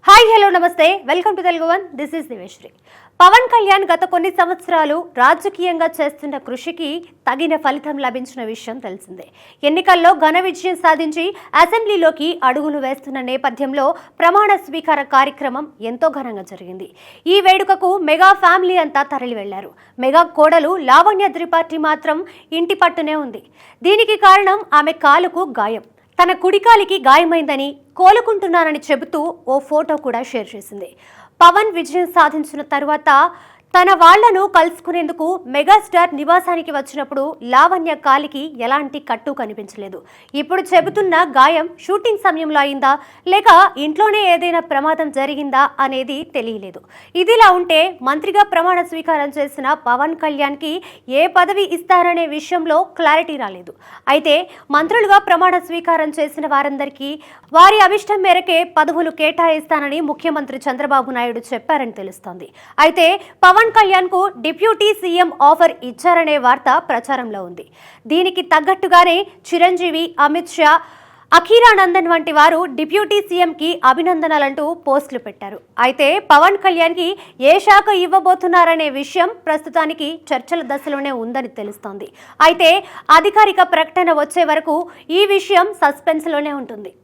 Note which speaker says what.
Speaker 1: Hi hello నమస్తే welcome to Telugu one. This is Diveshree. Pawan Kalyan గత కొన్ని సంవత్సరాలు రాజకీయంగా చేస్తున్న కృషికి తగిన ఫలితం లభించిన విషయం తెలిసిందే. ఎన్నికల్లో ఘన విజయం సాధించి అసెంబ్లీలోకి అడుగులు వేస్తున్న నేపథ్యంలో ప్రమాణ స్వీకార కార్యక్రమం ఎంతో ఘనంగా జరిగింది. ఈ వేడుకకు మెగా ఫ్యామిలీ అంతా తరలి వెళ్లారు. మెగా కోడలు లావణ్య త్రిపాఠి మాత్రం ఇంటి పట్టునే ఉంది. దీనికి కారణం ఆమె కాలుకు గాయం. తన కుడికాలికి గాయమైందని కోలుకుంటున్నానని చెబుతూ ఓ ఫోటో కూడా షేర్ చేసింది. పవన్ విజయం సాధించిన తరువాత తన వాళ్లను కలుసుకునేందుకు మెగాస్టార్ నివాసానికి వచ్చినప్పుడు లావణ్య కాలికి ఎలాంటి కట్టు కనిపించలేదు. ఇప్పుడు చెబుతున్న గాయం షూటింగ్ సమయంలో అయిందా లేక ఇంట్లోనే ఏదైనా ప్రమాదం జరిగిందా అనేది తెలియలేదు. ఇదిలా ఉంటే మంత్రిగా ప్రమాణ స్వీకారం చేసిన పవన్ కళ్యాణ్కి ఏ పదవి ఇస్తారనే విషయంలో క్లారిటీ రాలేదు. అయితే మంత్రులుగా ప్రమాణ స్వీకారం చేసిన వారందరికీ వారి అభిష్టం మేరకే పదవులు కేటాయిస్తానని ముఖ్యమంత్రి చంద్రబాబు నాయుడు చెప్పారని తెలుస్తోంది. అయితే పవన్ కళ్యాణ్ కు డిప్యూటీ సీఎం ఆఫర్ ఇచ్చారనే వార్త ప్రచారంలో ఉంది. దీనికి తగ్గట్టుగానే చిరంజీవి, అమిత్ షా, అఖీరానందన్ వంటి వారు డిప్యూటీ సీఎం కి అభినందనలంటూ పోస్టులు పెట్టారు. అయితే పవన్ కళ్యాణ్ కి ఏ శాఖ ఇవ్వబోతున్నారనే విషయం ప్రస్తుతానికి చర్చల దశలోనే ఉందని తెలుస్తోంది. అయితే అధికారిక ప్రకటన వచ్చే వరకు ఈ విషయం సస్పెన్స్ లోనే ఉంటుంది.